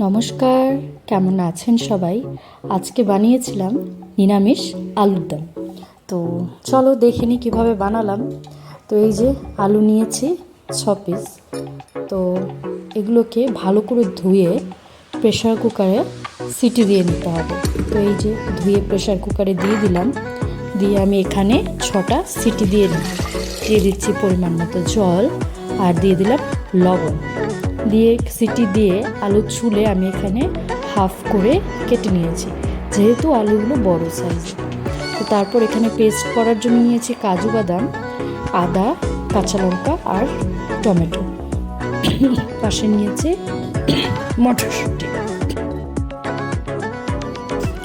নমস্কার, কেমন আছেন সবাই? আজকে বানিয়েছিলাম নিরামিষ আলুর দম। তো চলো দেখে নিই কীভাবে বানালাম। তো এই যে আলু নিয়েছি 6 পিস। তো এগুলোকে ভালো করে ধুয়ে প্রেশার কুকারে সিটি দিয়ে নিতে হবে। তো এই যে ধুয়ে প্রেশার কুকারে দিয়ে দিলাম, দিয়ে আমি এখানে 6টা সিটি দিয়ে দিচ্ছি পরিমাণ মতো জল, আর দিয়ে দিলাম লবণ। দিয়ে সিটি দিয়ে আলু ছুলে আমি এখানে হাফ করে কেটে নিয়েছি, যেহেতু আলুগুলো বড় সাইজের। তো তারপর এখানে পেস্ট করার জন্য নিয়েছি কাজু বাদাম, আদা, কাঁচা লঙ্কা আর টমেটো। পাশে নিয়েছি মটরশুঁটি।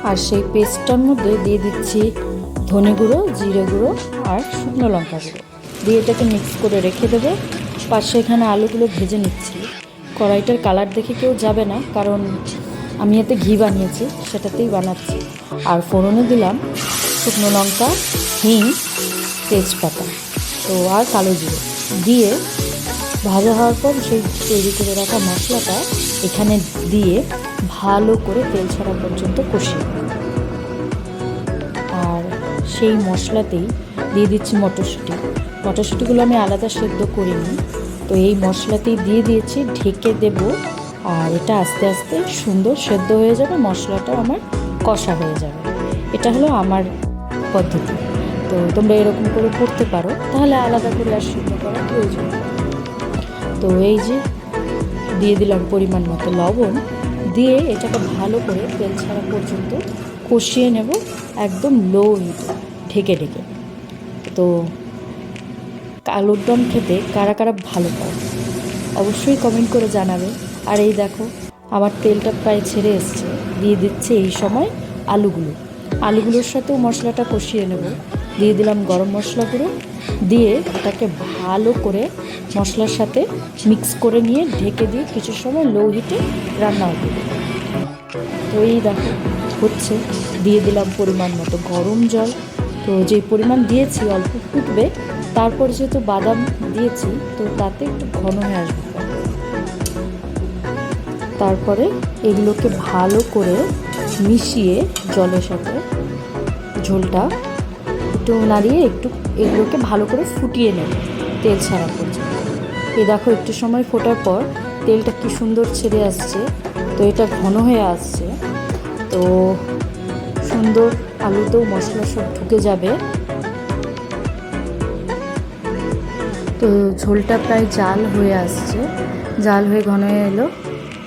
আর সেই পেস্টটার মধ্যে দিয়ে দিচ্ছি ধনে গুঁড়ো, জিরে গুঁড়ো আর শুকনো লঙ্কা গুঁড়ো, দিয়ে এটাকে মিক্স করে রেখে দেবো। পাশে এখানে আলুগুলো ভেজে নিচ্ছি। কড়াইটার কালার দেখে কেউ যাবে না, কারণ আমি এতে ঘি বানিয়েছি, সেটাতেই বানাচ্ছি। আর ফোড়নে দিলাম শুকনো লঙ্কা, হিং, তেজপাতা, তো আর কালো জিরে দিয়ে ভাজা হওয়ার পর সেই তৈরি করে রাখা মশলাটা এখানে দিয়ে ভালো করে তেল ছাড়া পর্যন্ত কষিয়ে, আর সেই মশলাতেই দিয়ে দিচ্ছি মটরশুঁটিগুলো আমি আলাদা সেদ্ধ করিনি। তো এই মশলাতেই দিয়ে দিয়েছি, ঢেকে দেব। আর এটা আস্তে আস্তে সুন্দর সেদ্ধ হয়ে যাবে, মশলাটাও আমার কষা হয়ে যাবে। এটা হলো আমার পদ্ধতি। তো তোমরা এরকম করে করতে পারো, তাহলে আলাদা করে আর সেদ্ধ করার প্রয়োজন। তো এই যে দিয়ে দিলাম পরিমাণ মতো লবণ, দিয়ে এটাকে ভালো করে তেল ছাড়া পর্যন্ত কষিয়ে নেব, একদম লো হিটে ঢেকে। তো আলুর দম খেতে কারা কারা ভালো পায় অবশ্যই কমেন্ট করে জানাবে। আর এই দেখো আমার তেলটা প্রায় ছেড়ে এসছে, দিয়ে দিচ্ছে এই সময় আলুগুলোর সাথেও মশলাটা কষিয়ে নেব। দিয়ে দিলাম গরম মশলা গুঁড়ো, দিয়ে এটাকে ভালো করে মশলার সাথে মিক্স করে নিয়ে ঢেকে দিয়ে কিছু সময় লো হিটে রান্না হবে। তো এই দেখো হচ্ছে, দিয়ে দিলাম পরিমাণ মতো গরম জল। তো যে পরিমাণ দিয়েছি অল্প ফুটবে, তারপর যেহেতু বাদাম দিয়েছি তো তাতে একটু ঘন হয়ে আসবে। তারপরে এগুলোকে ভালো করে মিশিয়ে জলের সাথে ঝোলটা একটু নাড়িয়ে এগুলোকে ভালো করে ফুটিয়ে নেব তেল ছাড়া পর্যন্ত। এই দেখো একটু সময় ফোটার পর তেলটা কি সুন্দর ছেড়ে আসছে, তো এটা ঘন হয়ে আসছে। তো সুন্দর আলুতেও মশলা সব ঢুকে যাবে। তো ঝোলটা প্রায় জাল হয়ে আসছে, জাল হয়ে ঘন হয়ে এলো,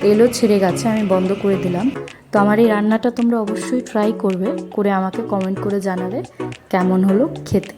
তেলও ছেড়ে গেছে, আমি বন্ধ করে দিলাম। তো আমার এই রান্নাটা তোমরা অবশ্যই ট্রাই করবে, করে আমাকে কমেন্ট করে জানাবে কেমন হলো খেতে।